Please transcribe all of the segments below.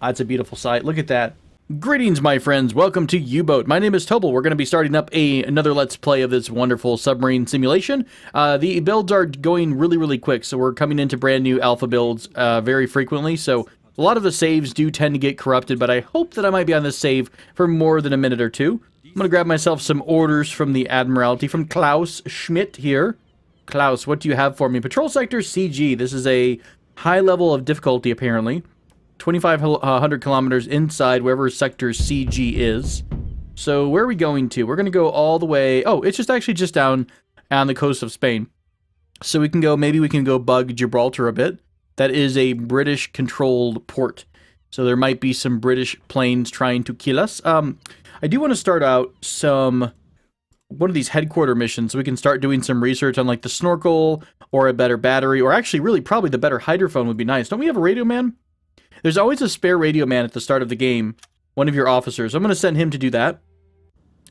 That's a beautiful sight. Look at that. Greetings, my friends. Welcome to U-Boat. My name is Tobal. We're going to be starting up another Let's Play of this wonderful submarine simulation. The builds are going really quick, so we're coming into brand new alpha builds very frequently, so a lot of the saves do tend to get corrupted, but I hope that I might be on this save for more than a minute or two. I'm going to grab myself some orders from the Admiralty, from Klaus Schmidt here. Klaus, what do you have for me? Patrol Sector CG. This is a high level of difficulty, apparently. 2,500 kilometers inside wherever sector CG is. So where are we going to? We're going to go all the way... Oh, it's just down on the coast of Spain. So we can go... Maybe we can go bug Gibraltar a bit. That is a British-controlled port. So there might be some British planes trying to kill us. I do want to start out one of these headquarter missions so we can start doing some research on like the snorkel or a better battery, or actually really probably the better hydrophone would be nice. Don't we have a radio man? There's always a spare radio man at the start of the game, one of your officers. I'm going to send him to do that.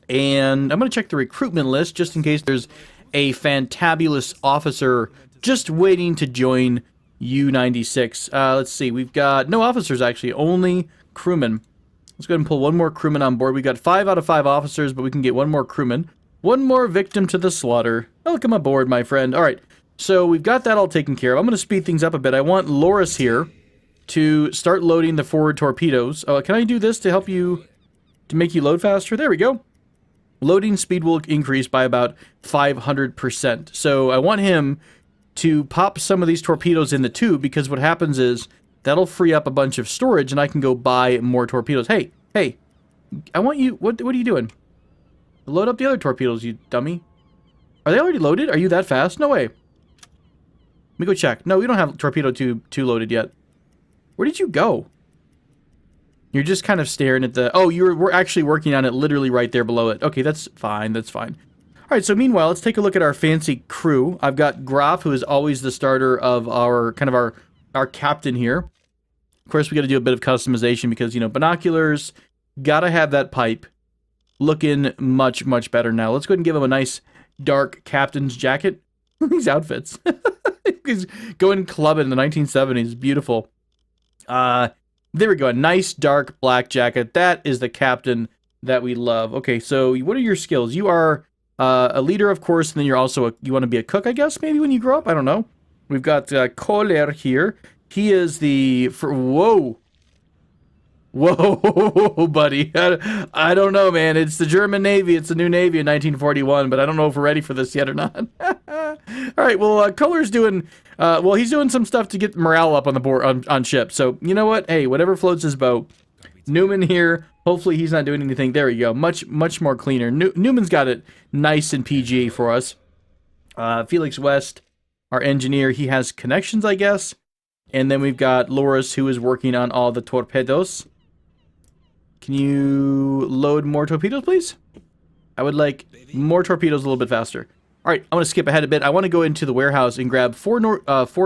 And I'm going to check the recruitment list just in case there's a fantabulous officer just waiting to join U-96. Let's see, we've got no officers actually, only crewmen. Let's go ahead and pull one more crewman on board. We got 5 out of 5 officers, but we can get one more crewman. One more victim to the slaughter. Welcome aboard, my friend. All right, so we've got that all taken care of. I'm going to speed things up a bit. I want Loris here to start loading the forward torpedoes. Can I do this to help you, to make you load faster? There we go. Loading speed will increase by about 500%. So I want him to pop some of these torpedoes in the tube, because what happens is that'll free up a bunch of storage and I can go buy more torpedoes. Hey, I want you, what are you doing? Load up the other torpedoes, you dummy. Are they already loaded? Are you that fast? No way. Let me go check. No, we don't have torpedo tube 2 loaded yet. Where did you go? You're just kind of staring at the... Oh, we're actually working on it literally right there below it. Okay, that's fine, that's fine. Alright, so meanwhile, let's take a look at our fancy crew. I've got Graf, who is always the starter of our captain here. Of course, we got to do a bit of customization because, you know, binoculars, gotta have that pipe. Looking much better now. Let's go ahead and give him a nice dark captain's jacket. These outfits. He's going clubbing in the 1970s. Beautiful. There we go. A nice dark black jacket. That is the captain that we love. Okay, so what are your skills? You are a leader, of course, and then you're also you want to be a cook, I guess, maybe when you grow up? I don't know. We've got Kohler here. He is whoa, buddy. I don't know, man. It's the German Navy. It's the new Navy in 1941, but I don't know if we're ready for this yet or not. All right, well, Kohler's doing... well, he's doing some stuff to get morale up on the board on ship. So, you know what? Hey, whatever floats his boat. Newman here. Hopefully he's not doing anything. There we go. Much more cleaner. Newman's got it nice and PG for us. Felix West, our engineer, he has connections, I guess. And then we've got Loris, who is working on all the torpedoes. Can you load more torpedoes, please? I would like more torpedoes a little bit faster. All right, I'm going to skip ahead a bit. I want to go into the warehouse and grab 4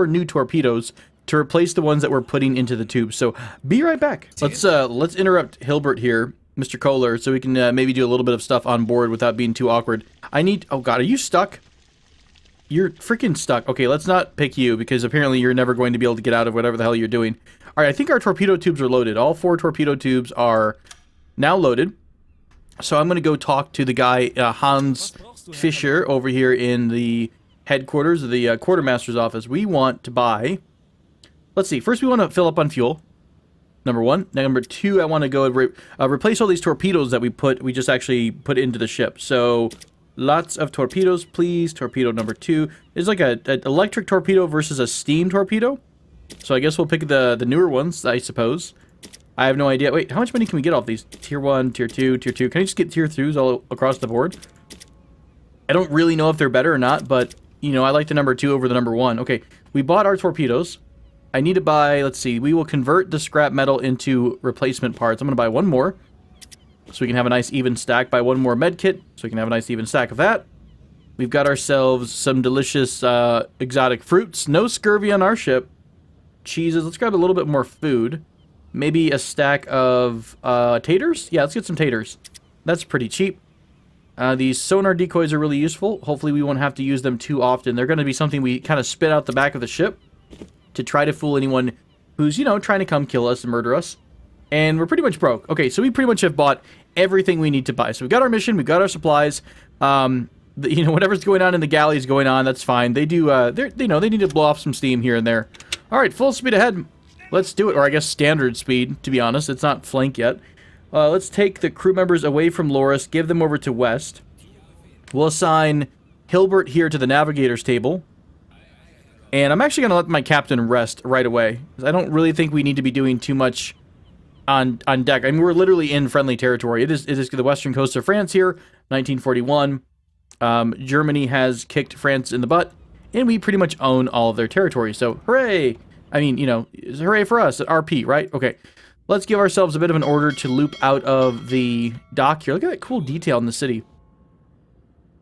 new torpedoes to replace the ones that we're putting into the tube. So be right back. Let's interrupt Hilbert here, Mr. Kohler, so we can maybe do a little bit of stuff on board without being too awkward. Oh God, are you stuck? You're freaking stuck. Okay, let's not pick you because apparently you're never going to be able to get out of whatever the hell you're doing. All right, I think our torpedo tubes are loaded. All 4 torpedo tubes are now loaded. So I'm going to go talk to the guy, Hans Fischer, over here in the headquarters of the quartermaster's office. We want to buy... Let's see. First, we want to fill up on fuel. Number 1. Number 2, I want to go replace all these torpedoes that we just actually put into the ship. So, lots of torpedoes, please. Torpedo number 2. It's like an electric torpedo versus a steam torpedo. So I guess we'll pick the newer ones, I suppose. I have no idea. Wait, how much money can we get off these? Tier 1, Tier 2, Tier 2. Can I just get Tier 2s all across the board? I don't really know if they're better or not, but, you know, I like the number 2 over the number 1. Okay, we bought our torpedoes. I need to buy, let's see, we will convert the scrap metal into replacement parts. I'm going to buy 1 more, so we can have a nice even stack. Buy 1 more med kit, so we can have a nice even stack of that. We've got ourselves some delicious exotic fruits. No scurvy on our ship. Cheeses. Let's grab a little bit more food. Maybe a stack of taters? Yeah, let's get some taters. That's pretty cheap. These sonar decoys are really useful. Hopefully we won't have to use them too often. They're going to be something we kind of spit out the back of the ship to try to fool anyone who's, you know, trying to come kill us and murder us. And we're pretty much broke. Okay, so we pretty much have bought everything we need to buy. So we've got our mission, we've got our supplies. You know, whatever's going on in the galley is going on. That's fine. They do, you know, they need to blow off some steam here and there. All right, full speed ahead. Let's do it. Or I guess standard speed, to be honest. It's not flank yet. Let's take the crew members away from Loris, give them over to West. We'll assign Hilbert here to the navigator's table. And I'm actually going to let my captain rest right away, because I don't really think we need to be doing too much on deck. I mean, we're literally in friendly territory. It is the western coast of France here, 1941. Germany has kicked France in the butt, and we pretty much own all of their territory. So, hooray! I mean, you know, hooray for us at RP, right? Okay, let's give ourselves a bit of an order to loop out of the dock here. Look at that cool detail in the city.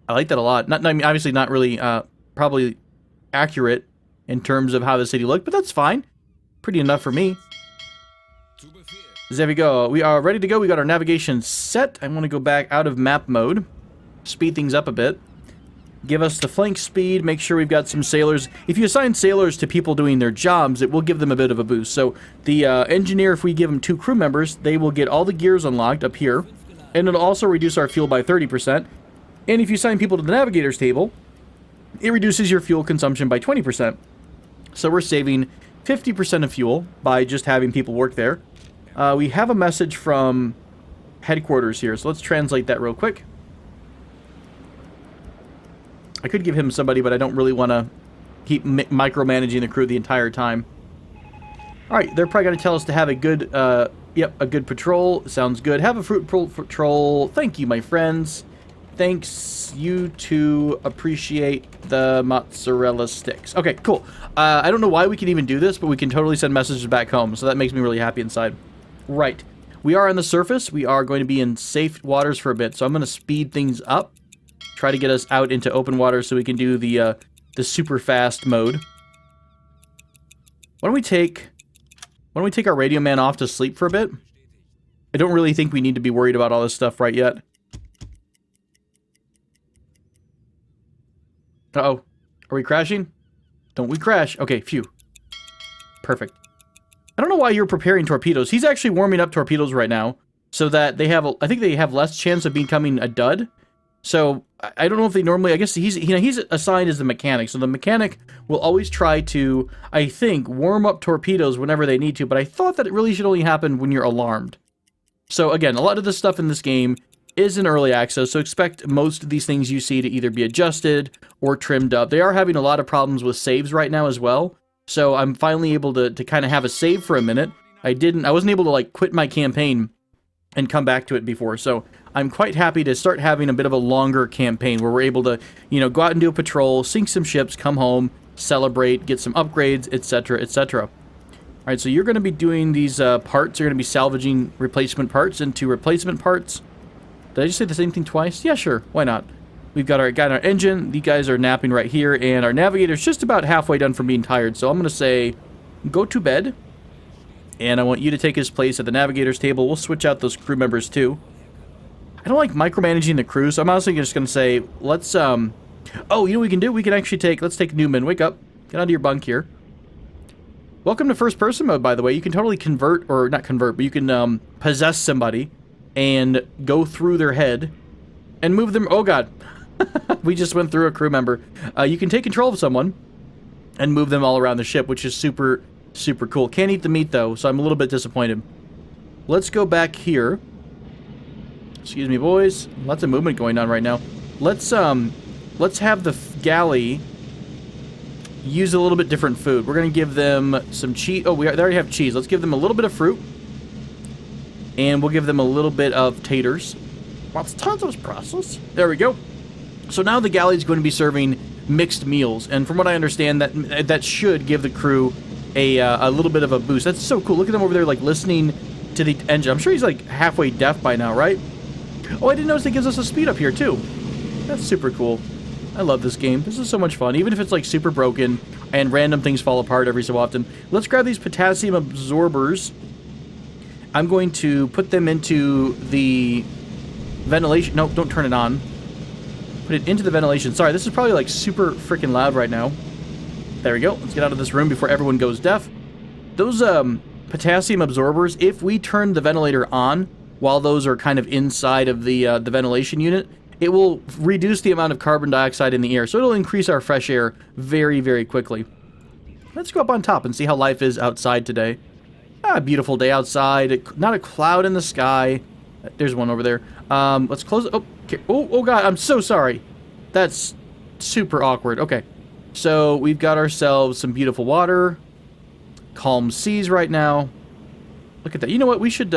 I like that a lot. I mean, obviously not really probably accurate in terms of how the city looked, but that's fine. Pretty enough for me. There we go. We are ready to go. We got our navigation set. I want to go back out of map mode. Speed things up a bit. Give us the flank speed. Make sure we've got some sailors. If you assign sailors to people doing their jobs, it will give them a bit of a boost. So the engineer, if we give them 2 crew members, they will get all the gears unlocked up here. And it'll also reduce our fuel by 30%. And if you assign people to the navigator's table, it reduces your fuel consumption by 20%. So we're saving 50% of fuel by just having people work there. We have a message from headquarters here, so let's translate that real quick. I could give him somebody, but I don't really want to keep micromanaging the crew the entire time. Alright, they're probably going to tell us to have a good, a good patrol. Sounds good. Have a fruitful patrol. Thank you, my friends. Thanks, you to appreciate the mozzarella sticks. Okay, cool. I don't know why we can even do this, but we can totally send messages back home, so that makes me really happy inside. Right. We are on the surface. We are going to be in safe waters for a bit, so I'm going to speed things up. Try to get us out into open water so we can do the super fast mode. Why don't we take our radio man off to sleep for a bit? I don't really think we need to be worried about all this stuff right yet. Uh-oh. Are we crashing? Don't we crash? Okay, phew. Perfect. I don't know why you're preparing torpedoes. He's actually warming up torpedoes right now so that they have, I think they have less chance of becoming a dud. So, I don't know if they normally, I guess he's assigned as the mechanic. So the mechanic will always try to, I think, warm up torpedoes whenever they need to, but I thought that it really should only happen when you're alarmed. So again, a lot of the stuff in this game is in early access, so expect most of these things you see to either be adjusted or trimmed up. They are having a lot of problems with saves right now as well, so I'm finally able to kind of have a save for a minute. I wasn't able to like quit my campaign and come back to it before, so I'm quite happy to start having a bit of a longer campaign where we're able to, you know, go out and do a patrol, sink some ships, come home, celebrate, get some upgrades, etc., etc. Alright, so you're going to be doing these parts. You're going to be salvaging replacement parts into replacement parts. Did I just say the same thing twice? Yeah, sure. Why not? We've got our engine. These guys are napping right here, and our navigator's just about halfway done from being tired. So I'm going to say, go to bed. And I want you to take his place at the navigator's table. We'll switch out those crew members too. I don't like micromanaging the crew, so I'm honestly just going to say, let's, oh, you know what we can do? We can actually let's take Newman. Wake up. Get out of your bunk here. Welcome to first person mode, by the way. You can totally convert, or not convert, but you can possess somebody and go through their head and move them. Oh, God. We just went through a crew member. You can take control of someone and move them all around the ship, which is super, super cool. Can't eat the meat, though, so I'm a little bit disappointed. Let's go back here. Excuse me, boys. Lots of movement going on right now. Let's have the galley use a little bit different food. We're going to give them some cheese. Oh, they already have cheese. Let's give them a little bit of fruit. And we'll give them a little bit of taters. What's taters process? There we go. So now the galley is going to be serving mixed meals. And from what I understand, that should give the crew a little bit of a boost. That's so cool. Look at them over there, like, listening to the engine. I'm sure he's, like, halfway deaf by now, right? Oh, I didn't notice it gives us a speed up here, too. That's super cool. I love this game. This is so much fun, even if it's, like, super broken and random things fall apart every so often. Let's grab these potassium absorbers. I'm going to put them into the ventilation. No, don't turn it on. Put it into the ventilation. Sorry, this is probably, like, super freaking loud right now. There we go. Let's get out of this room before everyone goes deaf. Those potassium absorbers. If we turn the ventilator on while those are kind of inside of the ventilation unit, it will reduce the amount of carbon dioxide in the air. So it'll increase our fresh air very, very quickly. Let's go up on top and see how life is outside today. Beautiful day outside. Not a cloud in the sky. There's one over there. Let's close it. Oh, okay. Oh, God, I'm so sorry. That's super awkward. Okay. So we've got ourselves some beautiful water. Calm seas right now. Look at that. You know what? We should...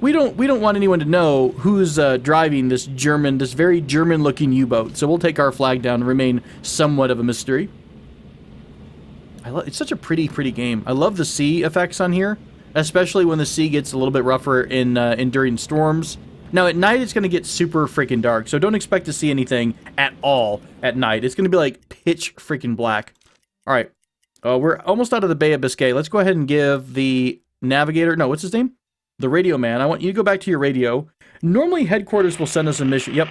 we don't want anyone to know who's driving this very German-looking U-boat. So we'll take our flag down and remain somewhat of a mystery. It's such a pretty game. I love the sea effects on here, especially when the sea gets a little bit rougher during storms. Now, at night, it's going to get super freaking dark, so don't expect to see anything at all at night. It's going to be like pitch freaking black. All right. We're almost out of the Bay of Biscay. Let's go ahead and give the navigator... No, what's his name? The radio man. I want you to go back to your radio. Normally, headquarters will send us a mission. Yep.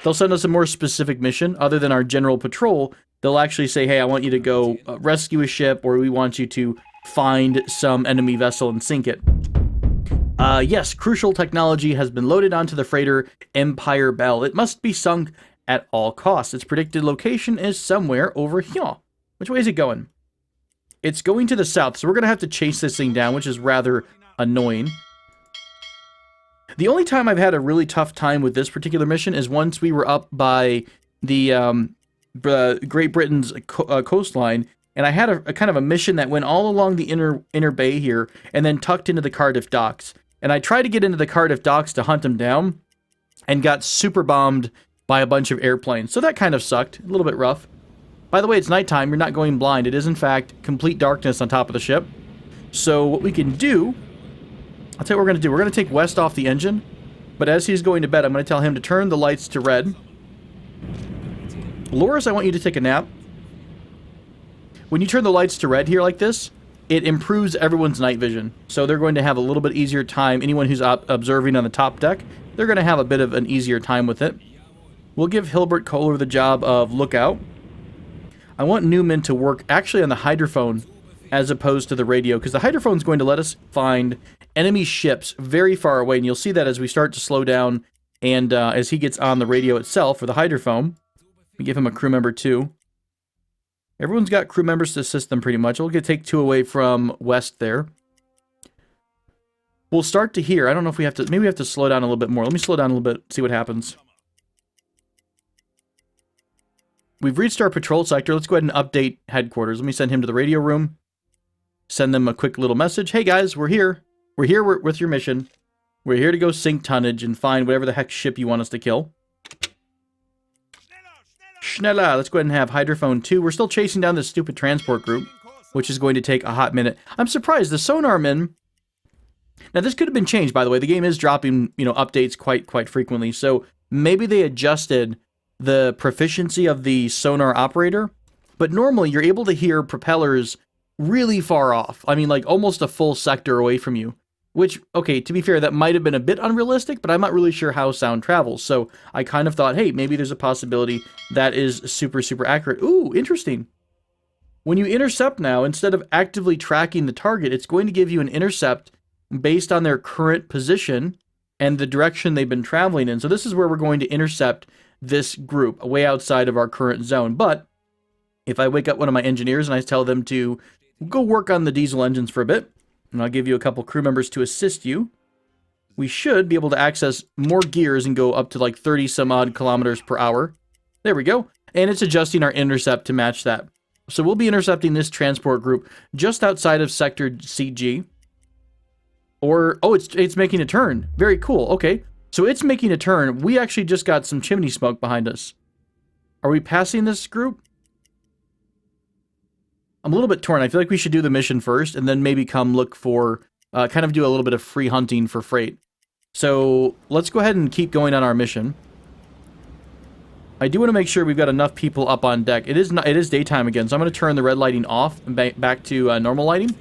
They'll send us a more specific mission other than our general patrol. They'll actually say, hey, I want you to go rescue a ship, or we want you to find some enemy vessel and sink it. Yes, crucial technology has been loaded onto the freighter Empire Bell. It must be sunk at all costs. Its predicted location is somewhere over here. Which way is it going? It's going to the south, so we're going to have to chase this thing down, which is rather annoying. The only time I've had a really tough time with this particular mission is once we were up by the Great Britain's coastline, and I had a kind of a mission that went all along the inner bay here, and then tucked into the Cardiff docks. And I tried to get into the Cardiff docks to hunt them down, and got super bombed by a bunch of airplanes. So that kind of sucked. A little bit rough. By the way, it's nighttime. You're not going blind. It is, in fact, complete darkness on top of the ship. So what we can do... I'll tell you what we're going to do. We're going to take West off the engine, but as he's going to bed, I'm going to tell him to turn the lights to red. Loris, I want you to take a nap. When you turn the lights to red here like this, it improves everyone's night vision. So they're going to have a little bit easier time. Anyone who's observing on the top deck, they're going to have a bit of an easier time with it. We'll give Hilbert Kohler the job of lookout. I want Newman to work actually on the hydrophone as opposed to the radio, because the hydrophone is going to let us find enemy ships very far away, and you'll see that as we start to slow down and as he gets on the radio itself, or the hydrophone. We give him a crew member 2. Everyone's got crew members to assist them pretty much. We'll take 2 away from West there. We'll start to hear. I don't know if we have to... Maybe we have to slow down a little bit more. Let me slow down a little bit, see what happens. We've reached our patrol sector. Let's go ahead and update headquarters. Let me send him to the radio room. Send them a quick little message. Hey guys, we're here. We're here with your mission. We're here to go sink tonnage and find whatever the heck ship you want us to kill. Schneller. Let's go ahead and have hydrophone 2. We're still chasing down this stupid transport group, which is going to take a hot minute. I'm surprised. The sonar men... Now, this could have been changed, by the way. The game is dropping, updates quite frequently. So maybe they adjusted the proficiency of the sonar operator. But normally, you're able to hear propellers really far off. I mean, like almost a full sector away from you. Which, okay, to be fair, that might have been a bit unrealistic, but I'm not really sure how sound travels. So I kind of thought, hey, maybe there's a possibility that is super accurate. Ooh, interesting. When you intercept now, instead of actively tracking the target, it's going to give you an intercept based on their current position and the direction they've been traveling in. So this is where we're going to intercept this group, way outside of our current zone. But if I wake up one of my engineers and I tell them to go work on the diesel engines for a bit, and I'll give you a couple crew members to assist you, we should be able to access more gears and go up to like 30 some odd kilometers per hour. There we go. And it's adjusting our intercept to match that. So we'll be intercepting this transport group just outside of sector CG. Or, oh, it's making a turn. Very cool. Okay. So it's making a turn. We actually just got some chimney smoke behind us. Are we passing this group? I'm a little bit torn. I feel like we should do the mission first and then maybe come look for, kind of do a little bit of free hunting for freight. So let's go ahead and keep going on our mission. I do want to make sure we've got enough people up on deck. It is daytime again, so I'm going to turn the red lighting off and back to normal lighting.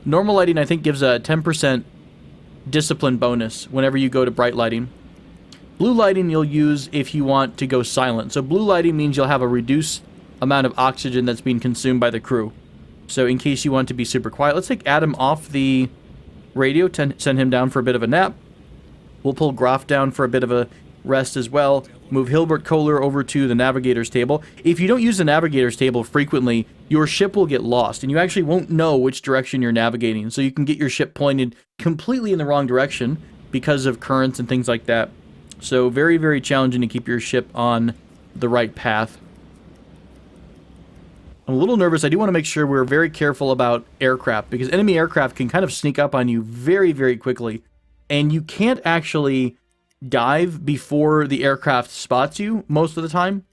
Normal lighting, I think, gives a 10% discipline bonus whenever you go to bright lighting. Blue lighting you'll use if you want to go silent. So blue lighting means you'll have a reduced amount of oxygen that's being consumed by the crew. So in case you want to be super quiet, let's take Adam off the radio, send him down for a bit of a nap. We'll pull Groff down for a bit of a rest as well. Move Hilbert Kohler over to the navigator's table. If you don't use the navigator's table frequently, your ship will get lost, and you actually won't know which direction you're navigating. So you can get your ship pointed completely in the wrong direction because of currents and things like that. So very, very challenging to keep your ship on the right path. I'm a little nervous. I do want to make sure we're very careful about aircraft, because enemy aircraft can kind of sneak up on you very, very quickly. And you can't actually dive before the aircraft spots you most of the time.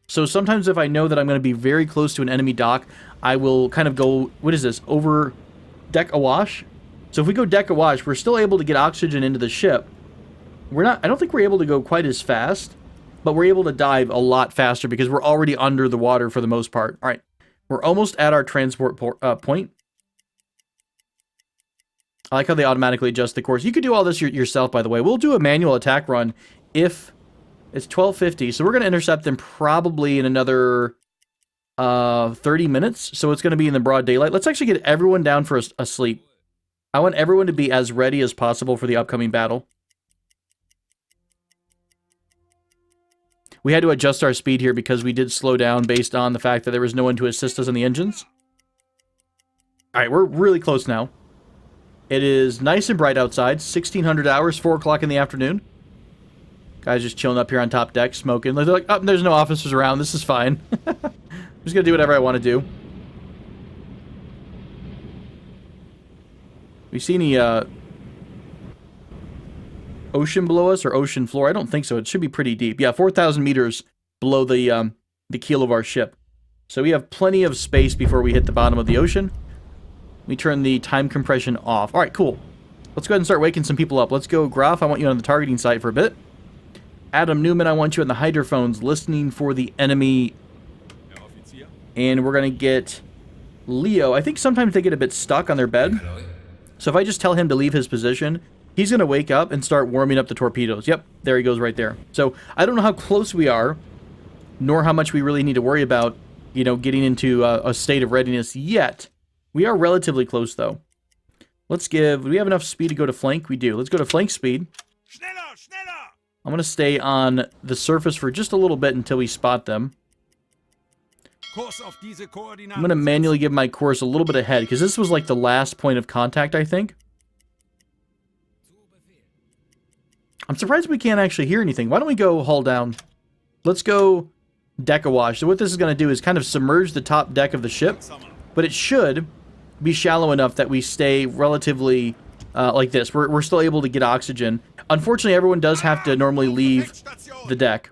So sometimes if I know that I'm going to be very close to an enemy dock, I will kind of go, what is this, over deck awash? So if we go deck awash, we're still able to get oxygen into the ship. I don't think we're able to go quite as fast, but we're able to dive a lot faster because we're already under the water for the most part. All right, we're almost at our transport point. I like how they automatically adjust the course. You could do all this yourself, by the way. We'll do a manual attack run if it's 12:50. So we're going to intercept them probably in another 30 minutes. So it's going to be in the broad daylight. Let's actually get everyone down for a sleep. I want everyone to be as ready as possible for the upcoming battle. We had to adjust our speed here because we did slow down based on the fact that there was no one to assist us in the engines. All right, we're really close now. It is nice and bright outside, 1600 hours, 4 o'clock in the afternoon. Guys just chilling up here on top deck, smoking. They're like, oh, there's no officers around, this is fine. I'm just going to do whatever I want to do. We see any ocean below us or ocean floor? I don't think so. It should be pretty deep. Yeah, 4,000 meters below the keel of our ship. So we have plenty of space before we hit the bottom of the ocean. We turn the time compression off. All right, cool. Let's go ahead and start waking some people up. Let's go, Groff. I want you on the targeting site for a bit. Adam Newman, I want you on the hydrophones listening for the enemy. And we're going to get Leo. I think sometimes they get a bit stuck on their bed. So if I just tell him to leave his position, he's going to wake up and start warming up the torpedoes. Yep, there he goes right there. So I don't know how close we are, nor how much we really need to worry about, you know, getting into a state of readiness yet. We are relatively close, though. Do we have enough speed to go to flank? We do. Let's go to flank speed. I'm going to stay on the surface for just a little bit until we spot them. I'm going to manually give my course a little bit ahead, because this was like the last point of contact, I think. I'm surprised we can't actually hear anything. Why don't we go hull down? Let's go deck awash. So what this is going to do is kind of submerge the top deck of the ship, but it should be shallow enough that we stay relatively like this. We're still able to get oxygen. Unfortunately, everyone does have to normally leave the deck.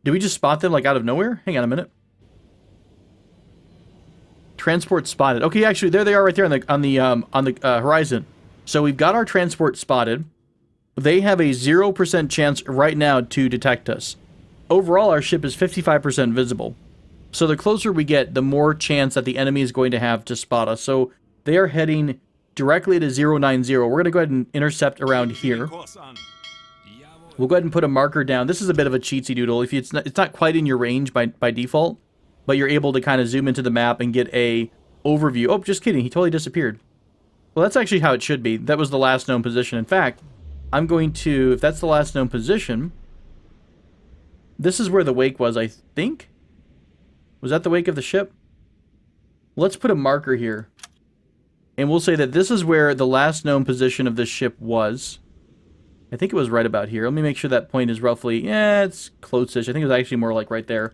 Did we just spot them like out of nowhere? Hang on a minute. Transport spotted. Okay, actually, there they are right there on the horizon. So we've got our transport spotted. They have a 0% chance right now to detect us. Overall, our ship is 55% visible. So the closer we get, the more chance that the enemy is going to have to spot us. So they are heading directly to 090. We're going to go ahead and intercept around here. We'll go ahead and put a marker down. This is a bit of a cheatsy doodle. If it's not quite in your range by default, but you're able to kind of zoom into the map and get a overview. Oh, just kidding. He totally disappeared. Well, that's actually how it should be. That was the last known position. In fact, I'm going to, if that's the last known position, this is where the wake was, I think. Was that the wake of the ship? Let's put a marker here. And we'll say that this is where the last known position of this ship was. I think it was right about here. Let me make sure that point is roughly, yeah, it's close-ish. I think it was actually more like right there.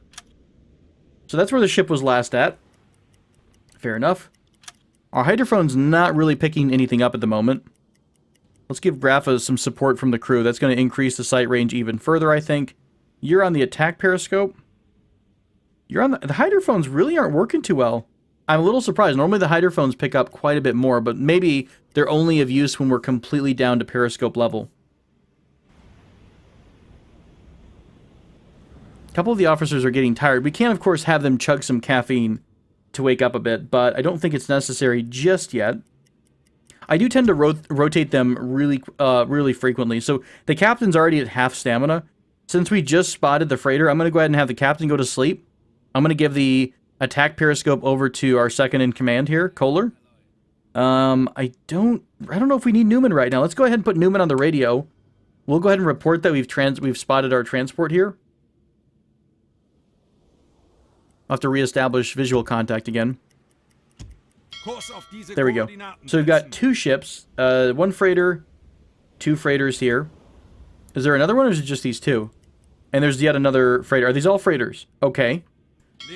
So that's where the ship was last at. Fair enough. Our hydrophone's not really picking anything up at the moment. Let's give Grapha some support from the crew. That's going to increase the sight range even further, I think. You're on the attack periscope. You're on the hydrophones really aren't working too well. I'm a little surprised. Normally the hydrophones pick up quite a bit more, but maybe they're only of use when we're completely down to periscope level. A couple of the officers are getting tired. We can, of course, have them chug some caffeine to wake up a bit, but I don't think it's necessary just yet. I do tend to rotate them really frequently. So the captain's already at half stamina. Since we just spotted the freighter, I'm going to go ahead and have the captain go to sleep. I'm going to give the attack periscope over to our second in command here, Kohler. I don't know if we need Newman right now. Let's go ahead and put Newman on the radio. We'll go ahead and report that we've spotted our transport here. I'll have to reestablish visual contact again. There we go. So we've got 2 ships, 1 freighter, 2 freighters here. Is there another one, or is it just these 2? And there's yet another freighter. Are these all freighters? Okay. Go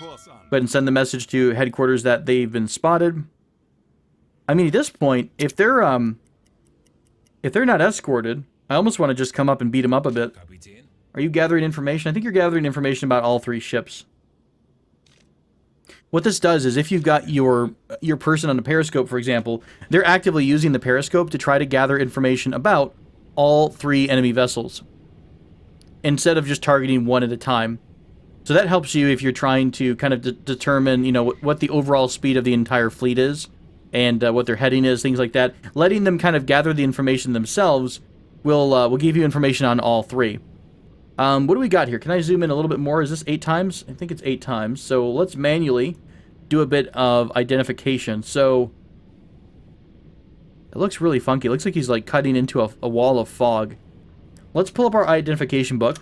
ahead and send the message to headquarters that they've been spotted. I mean, at this point, if they're not escorted, I almost want to just come up and beat them up a bit. Are you gathering information? I think you're gathering information about all 3 ships. What this does is if you've got your person on the periscope, for example, they're actively using the periscope to try to gather information about all 3 enemy vessels, instead of just targeting one at a time. So that helps you if you're trying to kind of determine, you know, what the overall speed of the entire fleet is, and what their heading is, things like that. Letting them kind of gather the information themselves will give you information on all 3. What do we got here? Can I zoom in a little bit more? Is this 8 times? I think it's 8 times. So let's manually do a bit of identification. So it looks really funky. It looks like he's like cutting into a wall of fog. Let's pull up our identification book.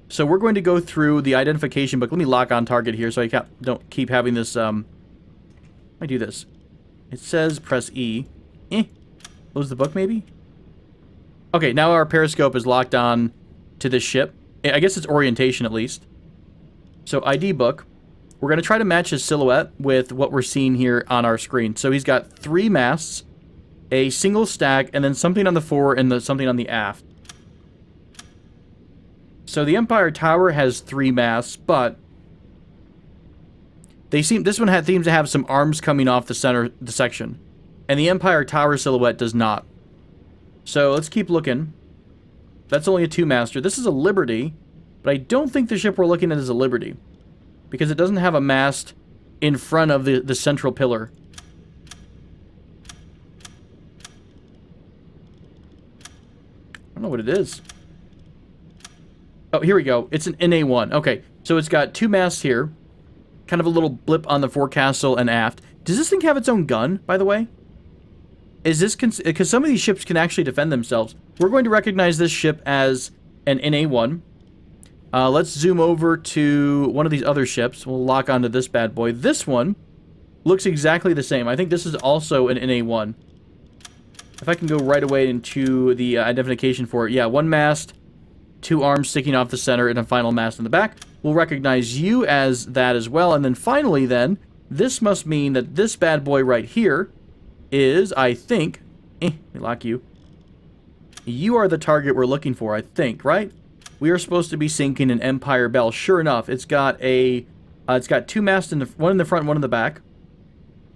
So we're going to go through the identification book. Let me lock on target here so I don't keep having this. I do this. It says press E. Close the book maybe? Okay, now our periscope is locked on to this ship. I guess it's orientation at least. So ID book. We're going to try to match his silhouette with what we're seeing here on our screen. So he's got 3 masts, a single stack, and then something on the fore and something on the aft. So the Empire Tower has 3 masts, but this one seems to have some arms coming off the section, and the Empire Tower silhouette does not. So let's keep looking. That's only a 2-master. This is a Liberty, but I don't think the ship we're looking at is a Liberty, because it doesn't have a mast in front of the central pillar. I don't know what it is. Oh, here we go. It's an NA1. Okay, so it's got 2 masts here. Kind of a little blip on the forecastle and aft. Does this thing have its own gun, by the way? Is this... because some of these ships can actually defend themselves. We're going to recognize this ship as an NA1. Let's zoom over to one of these other ships. We'll lock onto this bad boy. This one looks exactly the same. I think this is also an NA1. If I can go right away into the identification for it. Yeah, 1 mast, 2 arms sticking off the center, and a final mast in the back. We'll recognize you as that as well. And then finally then, this must mean that this bad boy right here is, I think... let me lock you. You are the target we're looking for, I think, right? We are supposed to be sinking an Empire Bell. Sure enough, it's got 2 masts, one in the front, one in the back.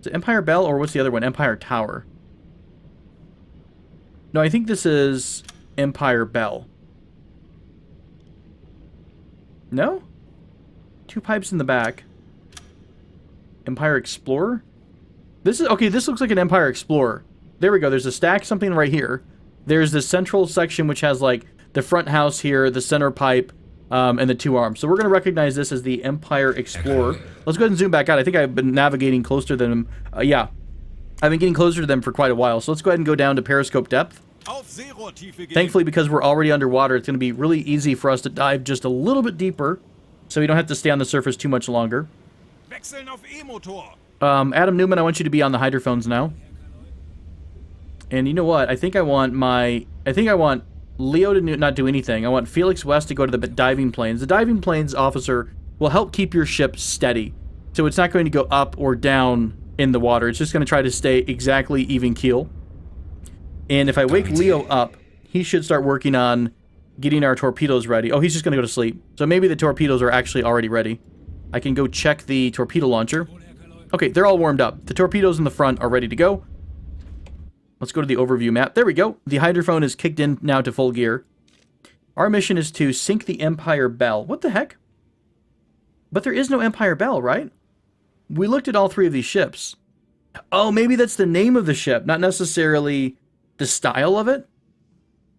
Is it Empire Bell, or what's the other one? Empire Tower. No, I think this is Empire Bell. No? 2 pipes in the back. Empire Explorer? This looks like an Empire Explorer. There we go. There's a stack, something right here. There's the central section, which has, like, the front house here, the center pipe, and the 2 arms. So we're going to recognize this as the Empire Explorer. Let's go ahead and zoom back out. I think I've been navigating closer to them. Yeah. I've been getting closer to them for quite a while. So let's go ahead and go down to periscope depth. Thankfully, because we're already underwater, it's going to be really easy for us to dive just a little bit deeper, so we don't have to stay on the surface too much longer. Adam Newman, I want you to be on the hydrophones now. And you know what? I think I want Leo to not do anything. I want Felix West to go to the diving planes. The diving planes officer will help keep your ship steady, so it's not going to go up or down in the water. It's just going to try to stay exactly even keel. And if I wake Leo up, he should start working on getting our torpedoes ready. Oh, he's just going to go to sleep. So maybe the torpedoes are actually already ready. I can go check the torpedo launcher. Okay, they're all warmed up. The torpedoes in the front are ready to go. Let's go to the overview map. There we go. The hydrophone is kicked in now to full gear. Our mission is to sink the Empire Bell. What the heck? But there is no Empire Bell, right? We looked at all 3 of these ships. Oh, maybe that's the name of the ship, not necessarily the style of it.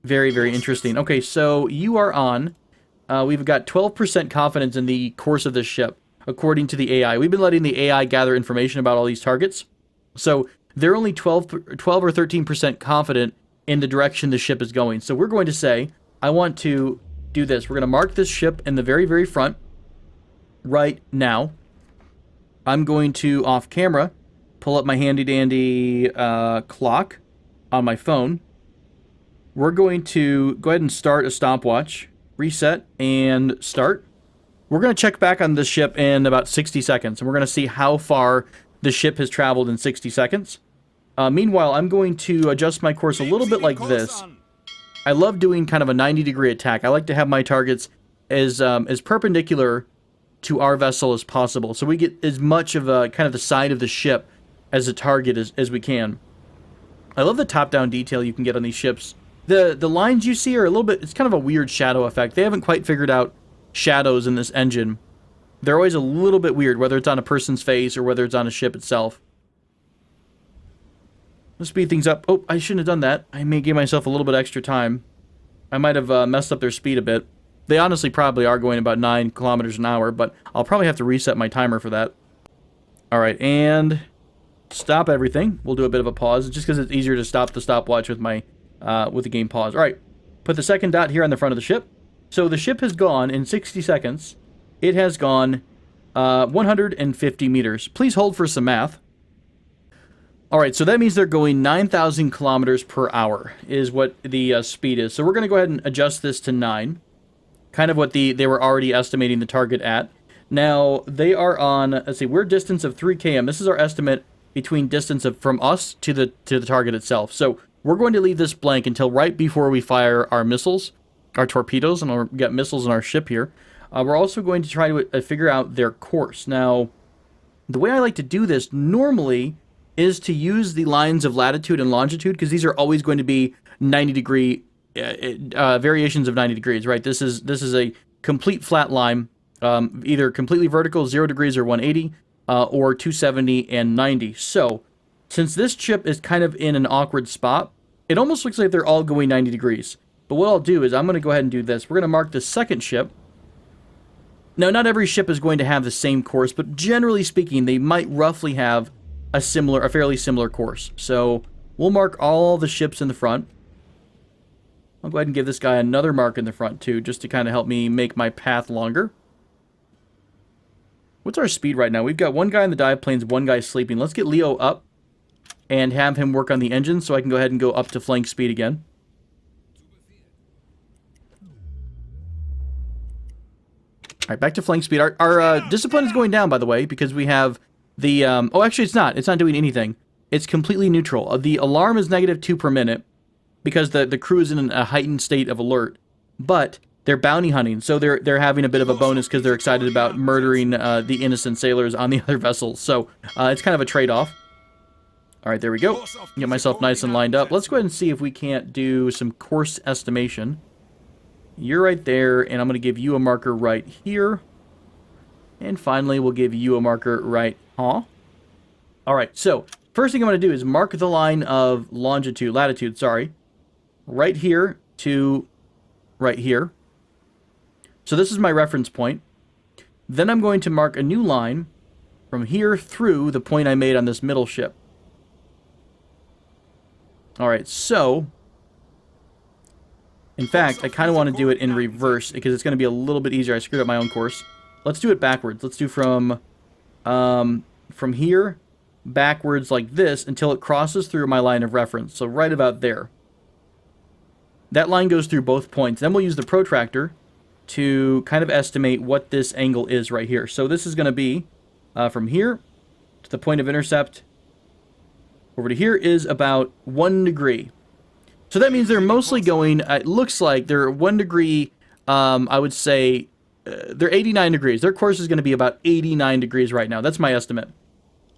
Very, very interesting. Okay, so you are on we've got 12% confidence in the course of this ship, according to the AI. We've been letting the AI gather information about all these targets. So they're only 12 or 13% confident in the direction the ship is going. So we're going to say, I want to do this. We're going to mark this ship in the very, very front right now. I'm going to, off camera, pull up my handy-dandy clock on my phone. We're going to go ahead and start a stopwatch, reset, and start. We're going to check back on this ship in about 60 seconds, and we're going to see how far the ship has traveled in 60 seconds. Meanwhile, I'm going to adjust my course a little bit like this. I love doing kind of a 90-degree attack. I like to have my targets as perpendicular to our vessel as possible, so we get as much of a kind of the side of the ship as a target as we can. I love the top-down detail you can get on these ships. The lines you see are a little bit, it's kind of a weird shadow effect. They haven't quite figured out shadows in this engine. They're always a little bit weird, whether it's on a person's face or whether it's on a ship itself. Let's speed things up. Oh, I shouldn't have done that. I may give myself a little bit extra time. I might have messed up their speed a bit. They honestly probably are going about 9 kilometers an hour, but I'll probably have to reset my timer for that. Alright, and stop everything. We'll do a bit of a pause, just because it's easier to stop the stopwatch with my with the game pause. Alright, put the second dot here on the front of the ship. So the ship has gone, in 60 seconds, it has gone 150 meters. Please hold for some math. Alright, so that means they're going 9,000 kilometers per hour is what the speed is. So we're going to go ahead and adjust this to 9. Kind of what they were already estimating the target at. Now, they are on, let's see, we're distance of 3 km. This is our estimate between distance from us to the target itself. So we're going to leave this blank until right before we fire our missiles, our torpedoes, and we've got missiles in our ship here. We're also going to try to figure out their course. Now, the way I like to do this normally is to use the lines of latitude and longitude, because these are always going to be 90-degree variations of 90 degrees, right? This is a complete flat line, either completely vertical, 0 degrees or 180, or 270 and 90. So, since this ship is kind of in an awkward spot, it almost looks like they're all going 90 degrees. But what I'll do is I'm going to go ahead and do this. We're going to mark the second ship. Now, not every ship is going to have the same course, but generally speaking, they might roughly have a fairly similar course. So we'll mark all the ships in the front. I'll go ahead and give this guy another mark in the front too, just to kind of help me make my path longer. What's our speed right now? We've got one guy in the dive planes, one guy sleeping. Let's get Leo up and have him work on the engine so I can go ahead and go up to flank speed again. Alright, back to flank speed. Our discipline is going down, by the way, because we have the... oh, actually, it's not. It's not doing anything. It's completely neutral. The alarm is -2 per minute because the crew is in a heightened state of alert. But they're bounty hunting, so they're having a bit of a bonus because they're excited about murdering the innocent sailors on the other vessels. So it's kind of a trade-off. Alright, there we go. Get myself nice and lined up. Let's go ahead and see if we can't do some course estimation. You're right there, and I'm going to give you a marker right here. And finally, we'll give you a marker right, Alright, so, first thing I'm going to do is mark the line of latitude, right here to right here. So this is my reference point. Then I'm going to mark a new line from here through the point I made on this middle ship. Alright, so... in fact, I kind of want to do it in reverse because it's going to be a little bit easier. I screwed up my own course. Let's do it backwards. Let's do from here backwards like this until it crosses through my line of reference. So right about there. That line goes through both points. Then we'll use the protractor to kind of estimate what this angle is right here. So this is going to be from here to the point of intercept over to here is about 1 degree. So that means they're mostly going, it looks like they're 1 degree, I would say, they're 89 degrees. Their course is going to be about 89 degrees right now. That's my estimate.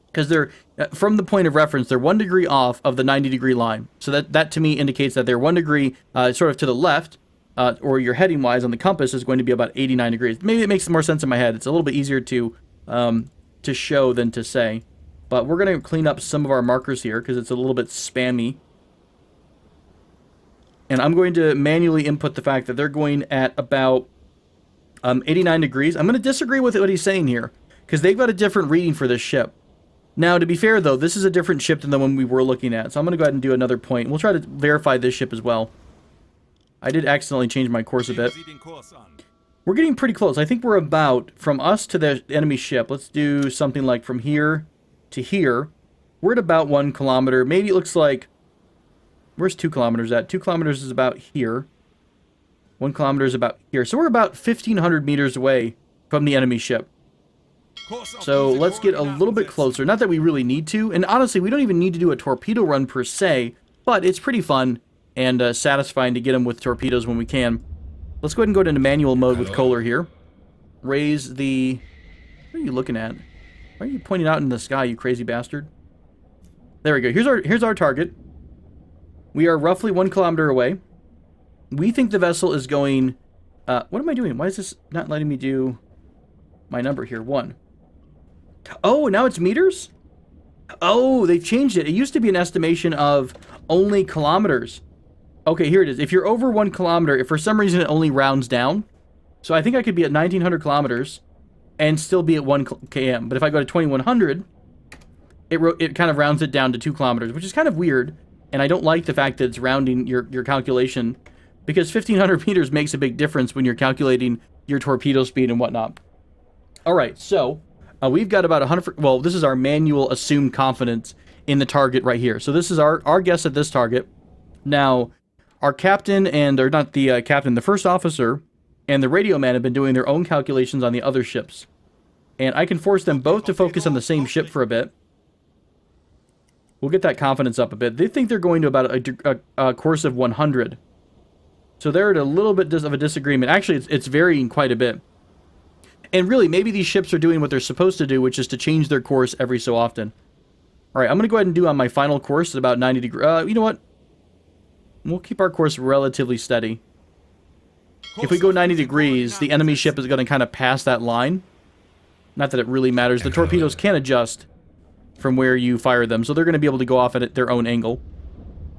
Because they're, from the point of reference, they're 1 degree off of the 90-degree line. So that to me indicates that they're 1 degree sort of to the left, or your heading-wise on the compass is going to be about 89 degrees. Maybe it makes more sense in my head. It's a little bit easier to show than to say. But we're going to clean up some of our markers here because it's a little bit spammy. And I'm going to manually input the fact that they're going at about 89 degrees. I'm going to disagree with what he's saying here, because they've got a different reading for this ship. Now, to be fair, though, this is a different ship than the one we were looking at, so I'm going to go ahead and do another point. We'll try to verify this ship as well. I did accidentally change my course a bit. We're getting pretty close. I think we're about, from us to the enemy ship, let's do something like from here to here. We're at about 1 kilometer. Maybe it looks like... Where's 2 kilometers at? 2 kilometers is about here. 1 kilometer is about here. So we're about 1,500 meters away from the enemy ship. So let's get a little bit closer. Not that we really need to. And honestly, we don't even need to do a torpedo run per se. But it's pretty fun and satisfying to get them with torpedoes when we can. Let's go ahead and go into manual mode with Kohler here. Raise the... What are you looking at? Why are you pointing out in the sky, you crazy bastard? There we go. Here's our target. We are roughly 1 kilometer away. We think the vessel is going... what am I doing? Why is this not letting me do my number here? 1. Oh, now it's meters? Oh, they've changed it. It used to be an estimation of only kilometers. Okay, here it is. If you're over 1 kilometer, if for some reason it only rounds down, so I think I could be at 1,900 kilometers and still be at 1 km. But if I go to 2,100, it kind of rounds it down to 2 kilometers, which is kind of weird. And I don't like the fact that it's rounding your calculation, because 1,500 meters makes a big difference when you're calculating your torpedo speed and whatnot. All right, so we've got about 100... Well, this is our manual assumed confidence in the target right here. So this is our guess at this target. Now, our captain and... Or not the captain, the first officer and the radio man have been doing their own calculations on the other ships. And I can force them both to focus on the same ship for a bit. We'll get that confidence up a bit. They think they're going to about a course of 100. So they're at a little bit of a disagreement. Actually, it's varying quite a bit. And really, maybe these ships are doing what they're supposed to do, which is to change their course every so often. All right, I'm going to go ahead and do on my final course at about 90 degrees. You know what? We'll keep our course relatively steady. If we go 90 degrees, the enemy ship is going to kind of pass that line. Not that it really matters. The torpedoes can adjust from where you fire them, so they're going to be able to go off at their own angle.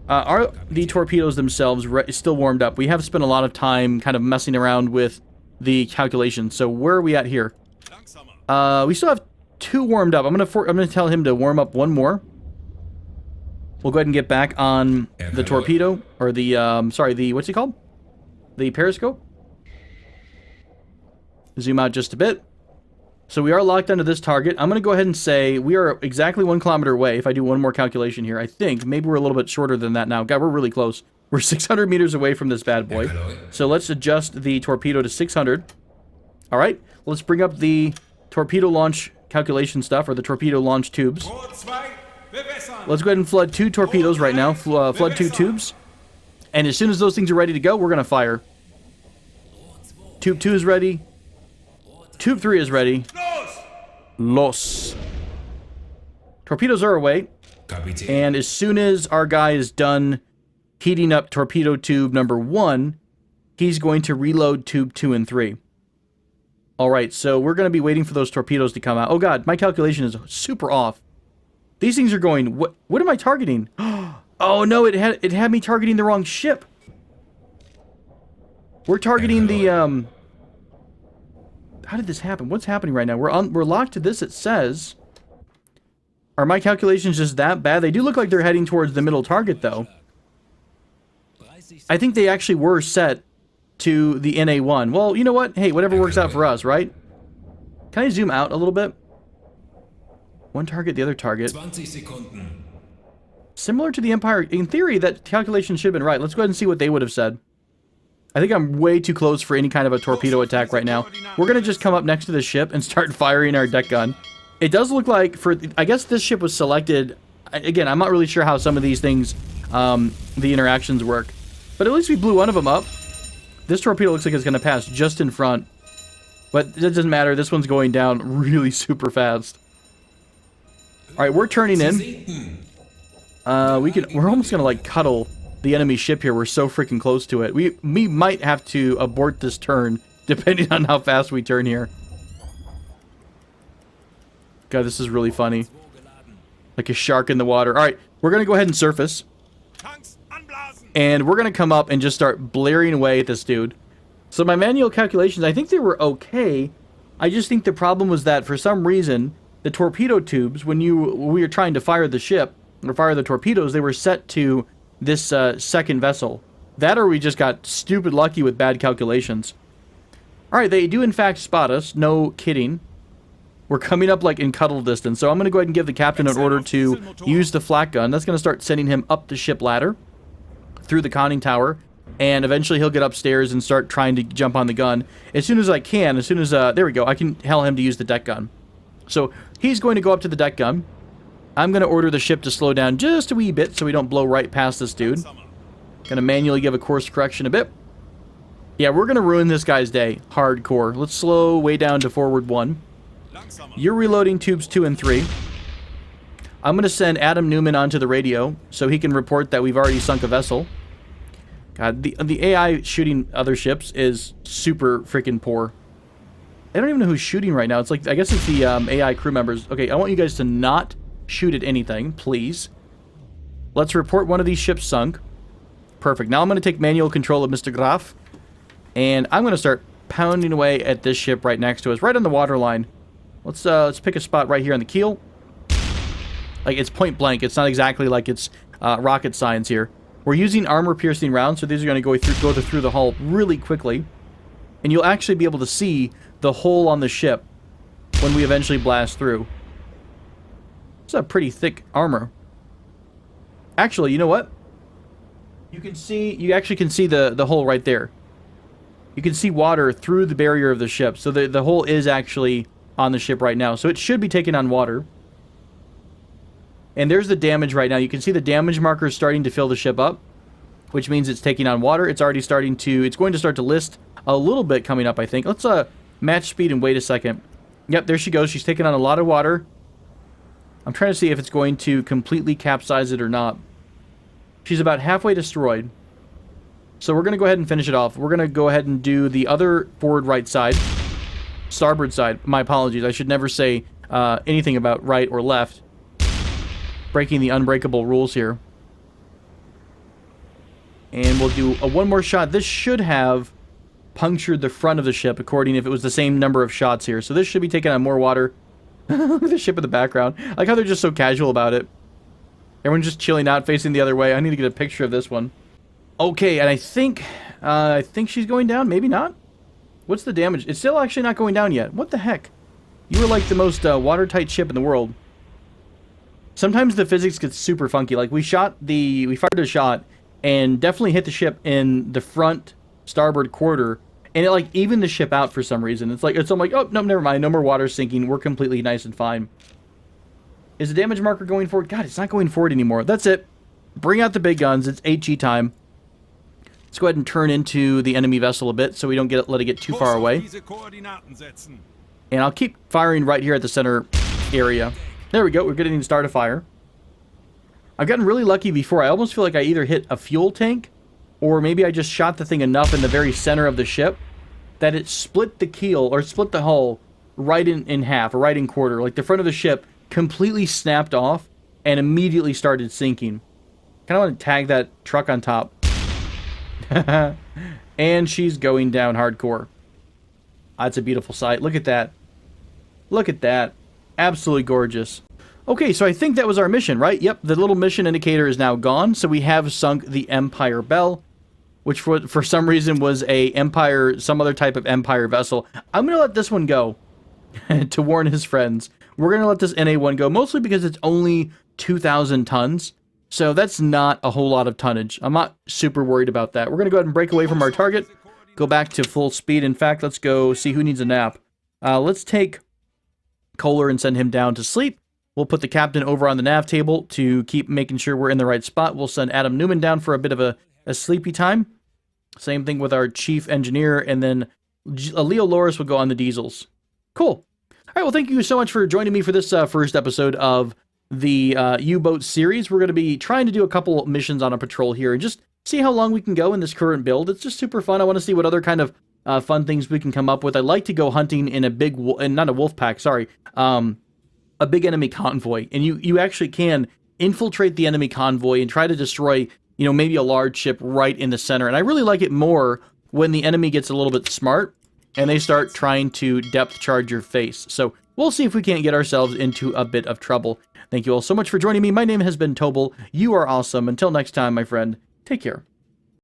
Are the torpedoes themselves still warmed up? We have spent a lot of time kind of messing around with the calculations. So where are we at here? We still have 2 warmed up. I'm gonna tell him to warm up 1 more. We'll go ahead and get back on the torpedo, or the sorry, the what's it called? The periscope. Zoom out just a bit. So we are locked onto this target. I'm going to go ahead and say we are exactly 1 kilometer away. If I do one more calculation here, I think maybe we're a little bit shorter than that now. God, we're really close. We're 600 meters away from this bad boy. So let's adjust the torpedo to 600. All right, let's bring up the torpedo launch calculation stuff, or the torpedo launch tubes. Let's go ahead and flood 2 torpedoes right now. Flood 2 tubes. And as soon as those things are ready to go, we're going to fire. Tube 2 is ready. Tube 3 is ready. Los. Torpedoes are away. And as soon as our guy is done heating up torpedo tube number 1, he's going to reload tube 2 and 3. Alright, so we're going to be waiting for those torpedoes to come out. Oh god, my calculation is super off. These things are going... What am I targeting? Oh no, it had me targeting the wrong ship. We're targeting the... How did this happen? What's happening right now? We're locked to this, it says. Are my calculations just that bad? They do look like they're heading towards the middle target, though. I think they actually were set to the NA1. Well, you know what? Hey, whatever works out for us, right? Can I zoom out a little bit? One target, the other target. Similar to the Empire. In theory, that calculation should have been right. Let's go ahead and see what they would have said. I think I'm way too close for any kind of a torpedo attack right now. We're going to just come up next to the ship and start firing our deck gun. It does look like, I guess this ship was selected... Again, I'm not really sure how some of these things, the interactions work. But at least we blew one of them up. This torpedo looks like it's going to pass just in front. But it doesn't matter. This one's going down really super fast. Alright, we're turning in. We're almost going to, like, cuddle the enemy ship here. We're so freaking close to it. We might have to abort this turn, depending on how fast we turn here. God, this is really funny. Like a shark in the water. Alright, we're going to go ahead and surface. And we're going to come up and just start blaring away at this dude. So my manual calculations, I think they were okay. I just think the problem was that for some reason, the torpedo tubes, when we were trying to fire the ship, or fire the torpedoes, they were set to this second vessel. That or we just got stupid lucky with bad calculations. Alright, they do in fact spot us. No kidding. We're coming up like in cuddle distance, so I'm going to go ahead and give the captain an order to use the flak gun. That's going to start sending him up the ship ladder, through the conning tower, and eventually he'll get upstairs and start trying to jump on the gun. As soon as I can, there we go, I can tell him to use the deck gun. So he's going to go up to the deck gun. I'm going to order the ship to slow down just a wee bit so we don't blow right past this dude. Going to manually give a course correction a bit. Yeah, we're going to ruin this guy's day. Hardcore. Let's slow way down to forward 1. You're reloading tubes 2 and 3. I'm going to send Adam Newman onto the radio so he can report that we've already sunk a vessel. God, the AI shooting other ships is super freaking poor. I don't even know who's shooting right now. It's like, I guess it's the AI crew members. Okay, I want you guys to not shoot at anything, please. Let's report one of these ships sunk. Perfect. Now I'm going to take manual control of Mr. Graf, and I'm going to start pounding away at this ship right next to us, right on the water line. Let's pick a spot right here on the keel. Like, it's point blank. It's not exactly like it's rocket science here. We're using armor-piercing rounds, so these are going to go through the hull really quickly. And you'll actually be able to see the hole on the ship when we eventually blast through. It's a pretty thick armor. Actually, you know what? You actually can see the hole right there. You can see water through the barrier of the ship. So the hole is actually on the ship right now. So it should be taking on water. And there's the damage right now. You can see the damage marker starting to fill the ship up, which means it's taking on water. It's already starting to, it's going to start to list a little bit coming up, I think. Let's match speed and wait a second. Yep, there she goes. She's taking on a lot of water. I'm trying to see if it's going to completely capsize it or not. She's about halfway destroyed. So we're going to go ahead and finish it off. We're going to go ahead and do the other forward right side. Starboard side. My apologies. I should never say anything about right or left. Breaking the unbreakable rules here. And we'll do one more shot. This should have punctured the front of the ship, according if it was the same number of shots here. So this should be taking on more water. Look at the ship in the background. I like how they're just so casual about it. Everyone's just chilling out, facing the other way. I need to get a picture of this one. Okay, and I think she's going down. Maybe not. What's the damage? It's still actually not going down yet. What the heck? You were like the most watertight ship in the world. Sometimes the physics gets super funky. Like we fired a shot and definitely hit the ship in the front starboard quarter, and it like evened the ship out for some reason. I'm like, oh no, never mind. No more water sinking. We're completely nice and fine. Is the damage marker going forward? God, it's not going forward anymore. That's it. Bring out the big guns. It's HE time. Let's go ahead and turn into the enemy vessel a bit so we don't let it get too far away. And I'll keep firing right here at the center area. There we go. We're getting to start a fire. I've gotten really lucky before. I almost feel like I either hit a fuel tank or maybe I just shot the thing enough in the very center of the ship that it split the keel or split the hull right in half or right in quarter. Like the front of the ship completely snapped off and immediately started sinking. Kind of want to tag that truck on top. And she's going down hardcore. That's a beautiful sight. Look at that. Look at that. Absolutely gorgeous. Okay, so I think that was our mission, right? Yep, the little mission indicator is now gone. So we have sunk the Empire Belle, which for some reason was some other type of Empire vessel. I'm going to let this one go to warn his friends. We're going to let this NA1 go, mostly because it's only 2,000 tons. So that's not a whole lot of tonnage. I'm not super worried about that. We're going to go ahead and break away from our target. Go back to full speed. In fact, let's go see who needs a nap. Let's take Kohler and send him down to sleep. We'll put the captain over on the nav table to keep making sure we're in the right spot. We'll send Adam Newman down for a bit of a sleepy time. Same thing with our chief engineer. And then Leo Loris will go on the diesels. Cool. All right, well, thank you so much for joining me for this first episode of the U-Boat series. We're going to be trying to do a couple missions on a patrol here and just see how long we can go in this current build. It's just super fun. I want to see what other kind of fun things we can come up with. I like to go hunting in a big, not a wolf pack, sorry, a big enemy convoy. And you actually can infiltrate the enemy convoy and try to destroy, maybe a large ship right in the center. And I really like it more when the enemy gets a little bit smart and they start trying to depth charge your face. So we'll see if we can't get ourselves into a bit of trouble. Thank you all so much for joining me. My name has been Tobal. You are awesome. Until next time, my friend, take care.